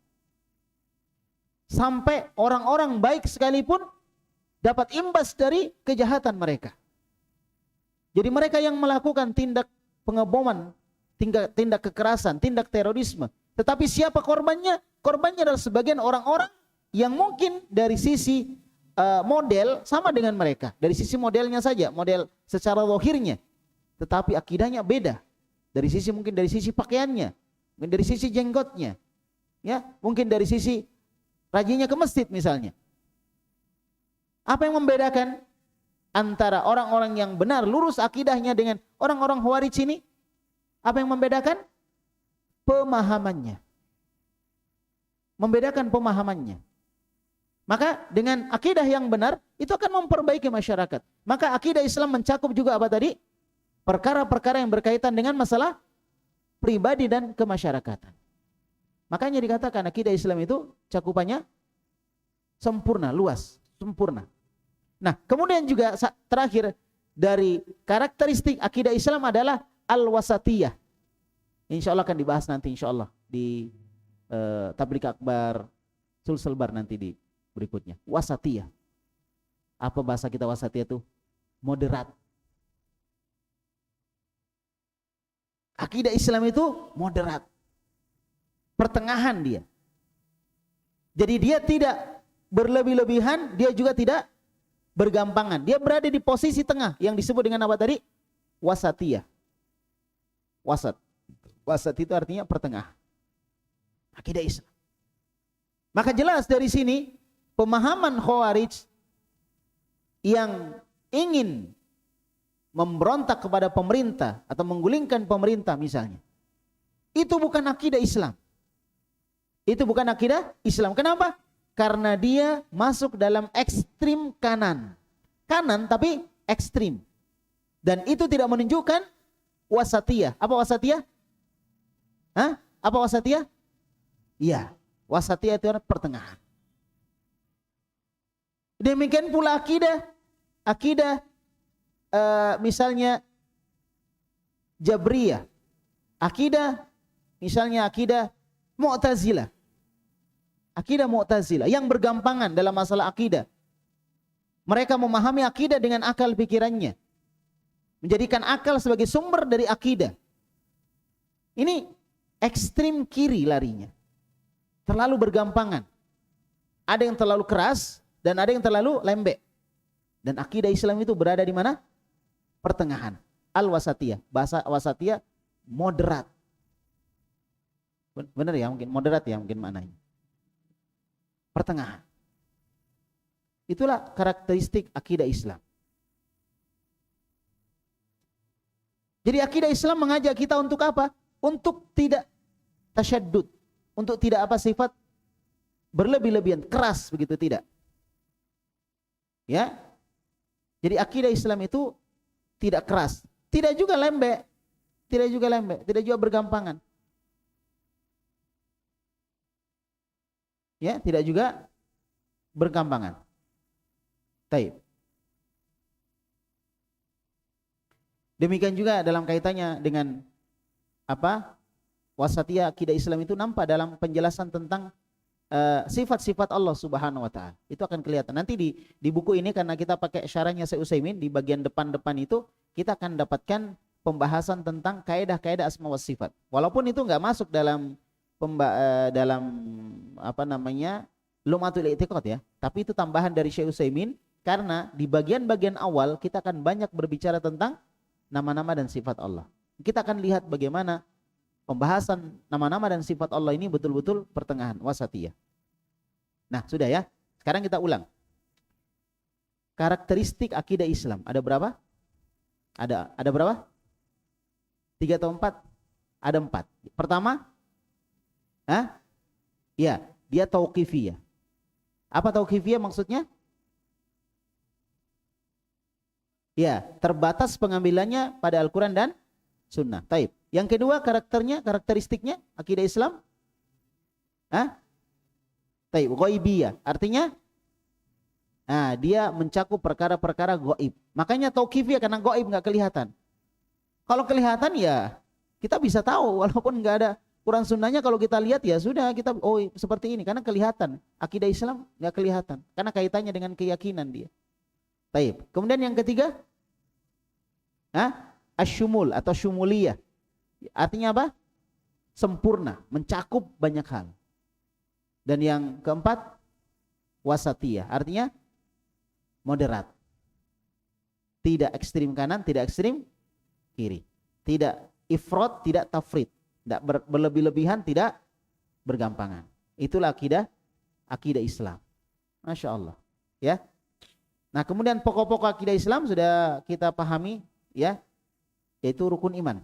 Sampai orang-orang baik sekalipun dapat imbas dari kejahatan mereka. Jadi mereka yang melakukan tindak pengeboman, tindak kekerasan, tindak terorisme. Tetapi siapa korbannya? Korbannya adalah sebagian orang-orang yang mungkin dari sisi model sama dengan mereka. Dari sisi modelnya saja, model secara zahirnya. Tetapi akidahnya beda. Dari sisi mungkin dari sisi pakaiannya, mungkin dari sisi jenggotnya, ya, mungkin dari sisi rajinnya ke masjid misalnya. Apa yang membedakan antara orang-orang yang benar lurus akidahnya dengan orang-orang khawarij ini? Apa yang membedakan? Pemahamannya. Membedakan pemahamannya. Maka dengan akidah yang benar itu akan memperbaiki masyarakat. Maka akidah Islam mencakup juga apa tadi? Perkara-perkara yang berkaitan dengan masalah pribadi dan kemasyarakatan. Makanya dikatakan akidah Islam itu cakupannya sempurna, luas, sempurna. Nah, kemudian juga terakhir dari karakteristik akidah Islam adalah al-wasatiyah. Insya Allah akan dibahas nanti insya Allah di Tabligh Akbar Sulselbar nanti di berikutnya. Wasatiyah. Apa bahasa kita wasatiyah itu? Moderat. Akidah Islam itu moderat. Pertengahan dia. Jadi dia tidak berlebih-lebihan, dia juga tidak bergampangan. Dia berada di posisi tengah yang disebut dengan apa tadi? Wasatiyah. Wasat. Wasat itu artinya pertengah. Akidah Islam. Maka jelas dari sini pemahaman Khawarij yang ingin memberontak kepada pemerintah atau menggulingkan pemerintah misalnya, itu bukan akidah Islam. Itu bukan akidah Islam. Kenapa? Karena dia masuk dalam ekstrim kanan. Kanan tapi ekstrim. Dan itu tidak menunjukkan wasatiyah. Apa wasatiyah? Hah? Apa wasatiyah? Iya, wasatiyah itu pertengahan. Demikian pula akidah misalnya Jabriyah. Misalnya akidah Mu'tazilah. Akidah Mu'tazilah yang bergampangan dalam masalah akidah. Mereka memahami akidah dengan akal pikirannya. Menjadikan akal sebagai sumber dari akidah. Ini ekstrim kiri larinya. Terlalu bergampangan. Ada yang terlalu keras dan ada yang terlalu lembek. Dan akidah Islam itu berada di mana? Pertengahan. Al-wasatiyah. Bahasa wasatiyah moderat. Benar ya, mungkin moderat ya mungkin maknanya. Pertengahan. Itulah karakteristik akidah Islam. Jadi akidah Islam mengajak kita untuk apa? Untuk tidak tasyaddud, untuk tidak apa sifat berlebih-lebihan, keras begitu, tidak. Ya. Jadi akidah Islam itu tidak keras, tidak juga lembek, tidak juga bergampangan. Ya, tidak juga bergampangan. Taib. Demikian juga dalam kaitannya dengan apa? Wasatiyah akidah Islam itu nampak dalam penjelasan tentang sifat-sifat Allah Subhanahu wa taala. Itu akan kelihatan. Nanti di buku ini karena kita pakai syarahnya Syekh Utsaimin, di bagian depan-depan itu kita akan dapatkan pembahasan tentang kaidah-kaidah asma wa sifat. Walaupun itu enggak masuk dalam dalam apa namanya? Lumatul I'tiqad ya, tapi itu tambahan dari Syekh Utsaimin karena di bagian-bagian awal kita akan banyak berbicara tentang nama-nama dan sifat Allah. Kita akan lihat bagaimana pembahasan nama-nama dan sifat Allah ini betul-betul pertengahan, wasatiyah. Nah, sudah ya. Sekarang kita ulang. Karakteristik akidah Islam ada berapa? Ada berapa? 3 atau 4? Ada 4. Pertama, ya, dia tauqifiyah. Apa tauqifiyah maksudnya? Ya, terbatas pengambilannya pada Al-Quran dan Sunnah. Taib. Yang kedua karakteristiknya akidah Islam. Taib. Ghaibiyah. Artinya, dia mencakup perkara-perkara gaib. Makanya tauqifiyah karena gaib nggak kelihatan. Kalau kelihatan ya kita bisa tahu walaupun nggak ada Quran Sunnahnya, kalau kita lihat ya sudah kita seperti ini karena kelihatan. Akidah Islam nggak kelihatan karena kaitannya dengan keyakinan dia. Taib. Kemudian yang ketiga, asyumul atau syumuliyah. Artinya apa? Sempurna, mencakup banyak hal. Dan yang keempat, wasatiyah. Artinya moderat. Tidak ekstrim kanan, tidak ekstrim kiri. Tidak ifrat, tidak tafrit. Tidak berlebih-lebihan, tidak bergampangan. Itulah akidah Islam. Masya Allah. Ya. Nah, kemudian pokok-pokok akidah Islam sudah kita pahami, ya, yaitu rukun iman.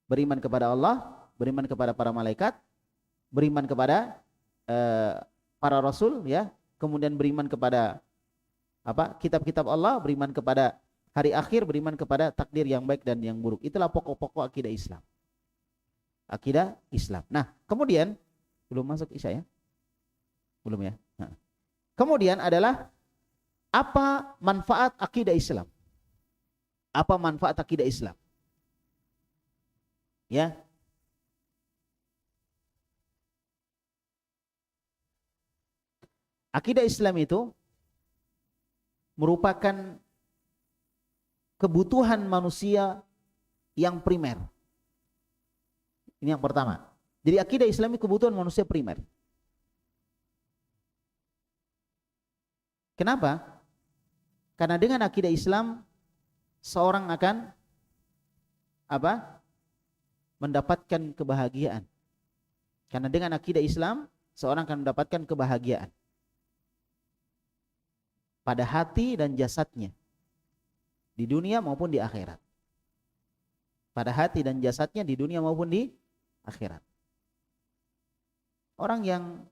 Beriman kepada Allah, beriman kepada para malaikat, beriman kepada para rasul, ya, kemudian beriman kepada kitab-kitab Allah, beriman kepada hari akhir, beriman kepada takdir yang baik dan yang buruk. Itulah pokok-pokok akidah Islam. Akidah Islam. Nah, kemudian belum masuk Isya ya? Belum ya? Nah. Kemudian adalah apa manfaat akidah Islam? Apa manfaat akidah Islam? Ya. Akidah Islam itu merupakan kebutuhan manusia yang primer. Ini yang pertama. Jadi akidah Islam itu kebutuhan manusia primer. Kenapa? Karena dengan akidah Islam seorang akan apa? Mendapatkan kebahagiaan. Karena dengan akidah Islam seorang akan mendapatkan kebahagiaan pada hati dan jasadnya, di dunia maupun di akhirat. Pada hati dan jasadnya di dunia maupun di akhirat. Orang yang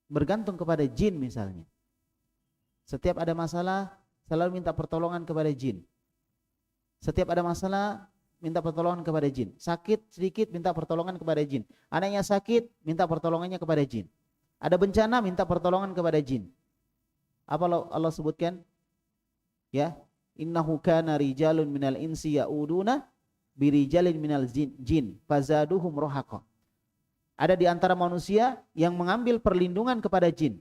bergantung kepada jin misalnya, setiap ada masalah selalu minta pertolongan kepada jin. Setiap ada masalah minta pertolongan kepada jin. Sakit sedikit minta pertolongan kepada jin. Anaknya sakit minta pertolongannya kepada jin. Ada bencana minta pertolongan kepada jin. Apa Allah sebutkan? Ya, innahu kana rijalun minal insi ya'uduna birijalin minal jin fazaduhum rohaqa. Ada di antara manusia yang mengambil perlindungan kepada jin.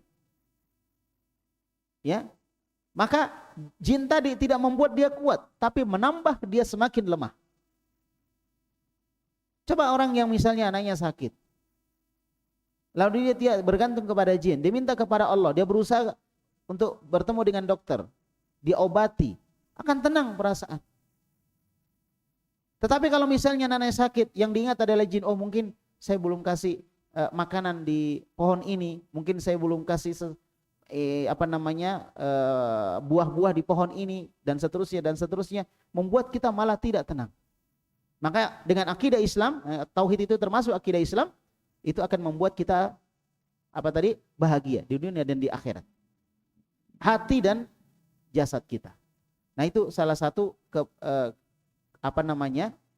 Ya, maka jin tadi tidak membuat dia kuat, tapi menambah dia semakin lemah. Coba orang yang misalnya anaknya sakit, lalu dia bergantung kepada jin, dia minta kepada Allah, dia berusaha untuk bertemu dengan dokter, diobati, akan tenang perasaan. Tetapi kalau misalnya anaknya sakit, yang diingat adalah jin, oh mungkin saya belum kasih makanan di pohon ini, mungkin saya belum kasih buah-buah di pohon ini, dan seterusnya, membuat kita malah tidak tenang. Maka dengan akidah Islam, tauhid itu termasuk akidah Islam, itu akan membuat kita bahagia di dunia dan di akhirat. Hati dan jasad kita. Nah, itu salah satu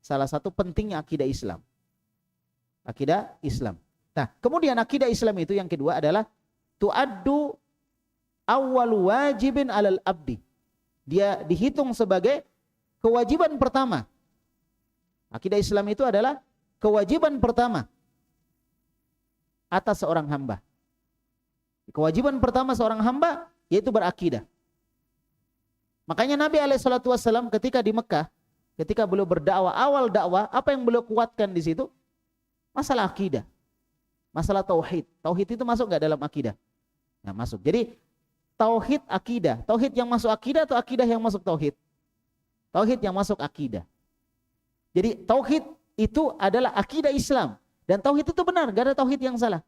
salah satu pentingnya akidah Islam. Akidah Islam. Nah, kemudian akidah Islam itu yang kedua adalah tu'addu awwalu wajibin 'alal abdi. Dia dihitung sebagai kewajiban pertama. Akidah Islam itu adalah kewajiban pertama atas seorang hamba. Kewajiban pertama seorang hamba yaitu berakidah. Makanya Nabi SAW ketika di Mekah, ketika beliau berdakwah, awal dakwah, apa yang beliau kuatkan di situ? Masalah akidah, masalah tauhid. Tauhid itu masuk nggak dalam akidah? Nah, masuk. Jadi tauhid akidah, tauhid yang masuk akidah atau akidah yang masuk tauhid? Tauhid yang masuk akidah. Jadi tauhid itu adalah akidah Islam, dan tauhid itu benar, gak ada tauhid yang salah.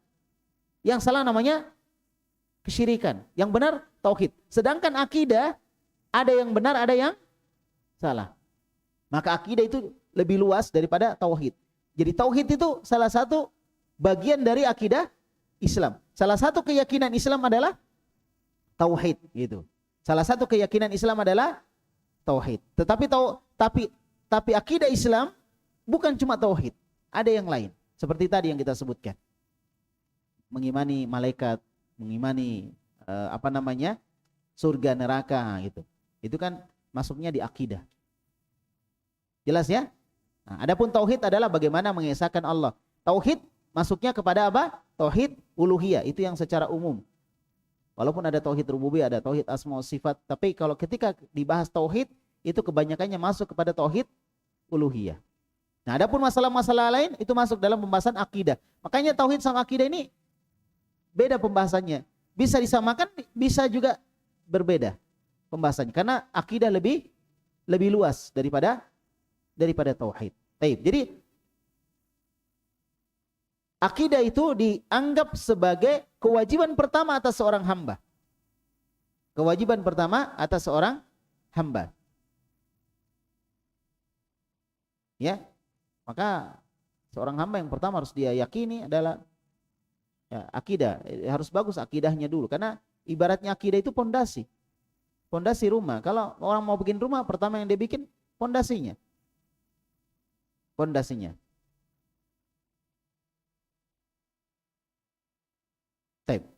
Yang salah namanya kesyirikan, yang benar tauhid. Sedangkan akidah ada yang benar, ada yang salah. Maka akidah itu lebih luas daripada tauhid. Jadi tauhid itu salah satu bagian dari akidah Islam. Salah satu keyakinan Islam adalah tauhid, gitu. Salah satu keyakinan Islam adalah tauhid. Tapi akidah Islam bukan cuma tauhid, ada yang lain. Seperti tadi yang kita sebutkan. Mengimani malaikat, mengimani surga neraka gitu. Itu kan masuknya di akidah. Jelas ya? Nah, adapun tauhid adalah bagaimana mengesahkan Allah. Tauhid masuknya kepada apa? Tauhid uluhiyah, itu yang secara umum. Walaupun ada tauhid rububiyah, ada tauhid asma wa sifat, tapi kalau ketika dibahas tauhid, itu kebanyakannya masuk kepada tauhid uluhiyah. Nah, adapun masalah-masalah lain itu masuk dalam pembahasan akidah. Makanya tauhid sama akidah ini beda pembahasannya. Bisa disamakan, bisa juga berbeda pembahasannya. Karena akidah lebih luas daripada tauhid. Baik. Jadi akidah itu dianggap sebagai kewajiban pertama atas seorang hamba. Kewajiban pertama atas seorang hamba. Ya, maka seorang hamba yang pertama harus dia yakini adalah akidah. Harus bagus akidahnya dulu, karena ibaratnya akidah itu pondasi rumah. Kalau orang mau bikin rumah, pertama yang dia bikin pondasinya.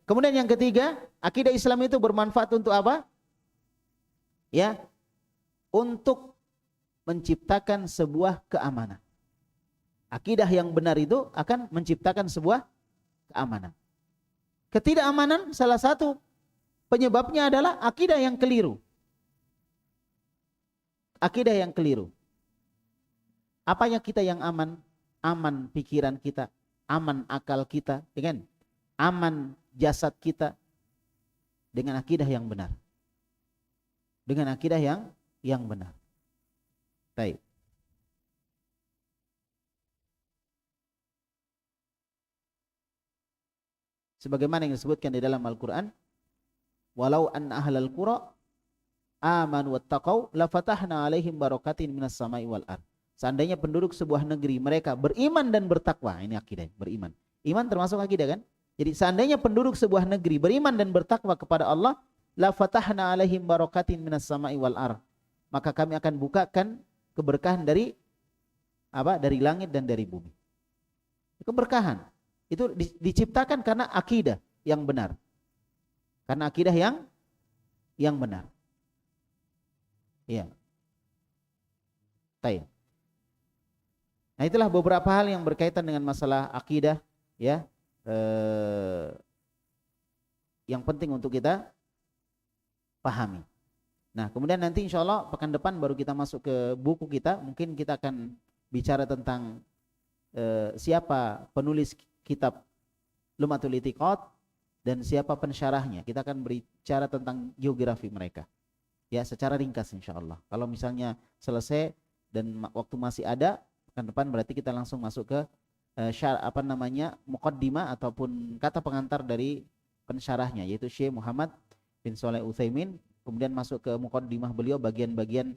Kemudian yang ketiga, akidah Islam itu bermanfaat untuk apa? Ya, untuk menciptakan sebuah keamanan. Akidah yang benar itu akan menciptakan sebuah keamanan. Ketidakamanan salah satu penyebabnya adalah akidah yang keliru. Akidah yang keliru. Apanya kita yang aman? Aman pikiran kita, aman akal kita, dengan aman jasad kita, dengan akidah yang benar. Dengan akidah yang benar. Baik. Sebagaimana yang disebutkan di dalam Al-Qur'an, walau an ahlal qura amanu wattaqau lafatahna alaihim barakatin minas sama'i wal ard. Seandainya penduduk sebuah negeri mereka beriman dan bertakwa, ini akidah, beriman. Iman termasuk akidah kan? Jadi seandainya penduduk sebuah negeri beriman dan bertakwa kepada Allah, lafatahna alaihim barakatin minas sama'i wal ard. Maka kami akan bukakan keberkahan dari apa? Dari langit dan dari bumi. Keberkahan itu diciptakan karena akidah yang benar. Karena akidah yang benar. Iya. Baik. Nah, itulah beberapa hal yang berkaitan dengan masalah akidah, ya. Yang penting untuk kita pahami. Nah, kemudian nanti insya Allah pekan depan baru kita masuk ke buku kita. Mungkin kita akan bicara tentang siapa penulis kitab Lum'atul I'tiqad dan siapa pensyarahnya. Kita akan berbicara tentang geografi mereka. Ya, secara ringkas insya Allah. Kalau misalnya selesai dan waktu masih ada, pekan depan berarti kita langsung masuk ke muqaddimah ataupun kata pengantar dari pensyarahnya, yaitu Syekh Muhammad bin Shalih Utsaimin. Kemudian masuk ke muqaddimah beliau bagian-bagian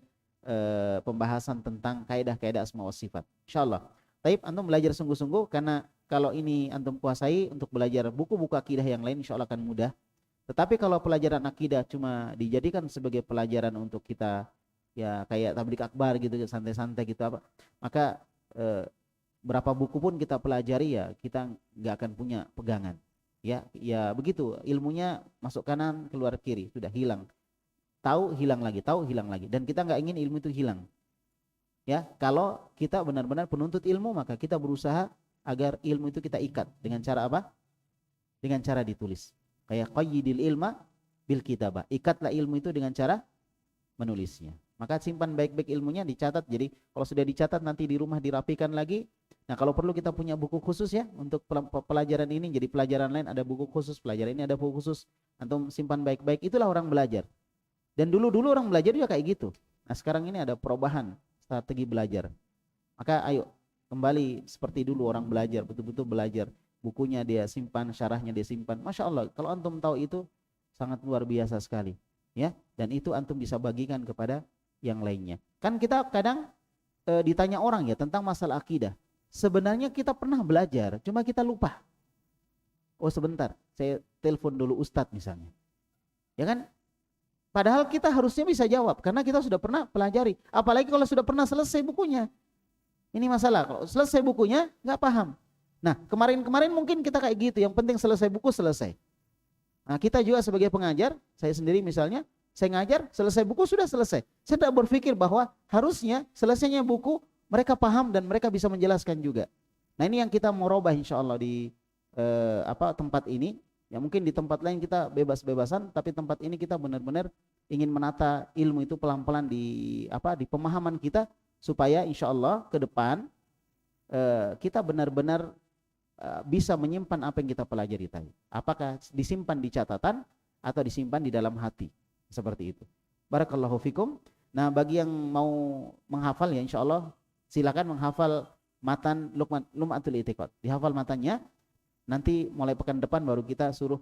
pembahasan tentang kaidah-kaidah asma wa sifat. Insyaallah. Taib, antum belajar sungguh-sungguh, karena kalau ini antum kuasai untuk belajar buku-buku akidah yang lain insyaallah akan mudah. Tetapi kalau pelajaran akidah cuma dijadikan sebagai pelajaran untuk kita ya kayak tablik akbar gitu, santai-santai gitu apa, maka berapa buku pun kita pelajari ya kita nggak akan punya pegangan. Ya begitu, ilmunya masuk kanan keluar kiri, sudah hilang. Tahu hilang lagi, dan kita nggak ingin ilmu itu hilang. Ya, kalau kita benar-benar penuntut ilmu, maka kita berusaha agar ilmu itu kita ikat dengan cara apa? Dengan cara ditulis. Kayak qayyidil ilma bil kitabah. Ikatlah ilmu itu dengan cara menulisnya. Maka simpan baik-baik ilmunya, dicatat. Jadi kalau sudah dicatat nanti di rumah dirapikan lagi. Nah, kalau perlu kita punya buku khusus ya untuk pelajaran ini. Jadi pelajaran lain ada buku khusus, pelajaran ini ada buku khusus. Antum simpan baik-baik. Itulah orang belajar. Dan dulu-dulu orang belajar juga kayak gitu. Nah, sekarang ini ada perubahan strategi belajar. Maka ayo kembali seperti dulu orang belajar, betul-betul belajar. Bukunya dia simpan, syarahnya dia simpan. Masya Allah, kalau antum tahu itu sangat luar biasa sekali, ya. Dan itu antum bisa bagikan kepada yang lainnya. Kan kita kadang ditanya orang ya tentang masalah akidah. Sebenarnya kita pernah belajar, cuma kita lupa. Oh sebentar, saya telepon dulu ustadz misalnya. Ya kan? Padahal kita harusnya bisa jawab karena kita sudah pernah pelajari. Apalagi kalau sudah pernah selesai bukunya. Ini masalah, kalau selesai bukunya nggak paham. Nah, kemarin-kemarin mungkin kita kayak gitu, yang penting selesai buku selesai. Nah, kita juga sebagai pengajar, saya sendiri misalnya, saya ngajar, selesai buku sudah selesai. Saya tidak berpikir bahwa harusnya selesainya buku mereka paham dan mereka bisa menjelaskan juga. Nah, ini yang kita mau robah insya Allah di tempat ini. Ya mungkin di tempat lain kita bebas-bebasan, tapi tempat ini kita benar-benar ingin menata ilmu itu pelan-pelan di pemahaman kita, supaya insya Allah ke depan kita benar-benar bisa menyimpan apa yang kita pelajari tadi. Apakah disimpan di catatan atau disimpan di dalam hati, seperti itu. Barakallahu fikum. Nah, bagi yang mau menghafal ya insya Allah silakan menghafal matan Lum'atul I'tiqad. Dihafal matannya. Nanti mulai pekan depan baru kita suruh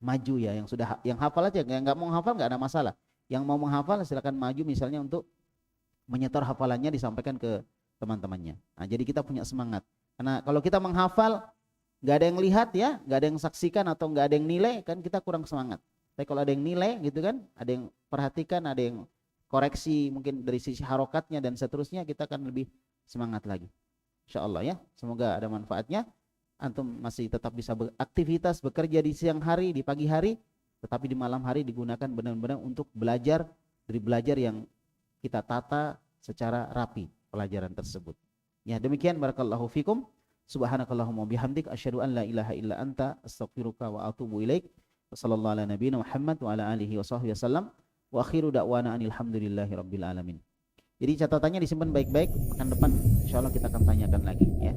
maju ya, yang hafal aja, yang nggak mau menghafal nggak ada masalah. Yang mau menghafal silakan maju misalnya untuk menyetor hafalannya disampaikan ke teman-temannya. Nah, jadi kita punya semangat. Karena kalau kita menghafal nggak ada yang lihat ya, nggak ada yang saksikan atau nggak ada yang nilai, kan kita kurang semangat. Tapi kalau ada yang nilai gitu kan, ada yang perhatikan, ada yang koreksi mungkin dari sisi harokatnya dan seterusnya, kita akan lebih semangat lagi. Insya Allah ya, semoga ada manfaatnya. Antum masih tetap bisa beraktivitas, bekerja di siang hari, di pagi hari, tetapi di malam hari digunakan benar-benar untuk belajar, dari belajar yang kita tata secara rapi pelajaran tersebut. Ya, demikian barakallahu fikum. Subhanakallahumma bihamdik asyhadu an la ilaha illa anta astaghfiruka wa atubu ilaik. Wassallallahu ala nabiyina Muhammad wa ala alihi washabbihi wasallam. Wa akhiru da'wana anil hamdulillahi rabbil alamin. Jadi catatannya disimpan baik-baik, pekan depan insyaallah kita akan tanyakan lagi ya.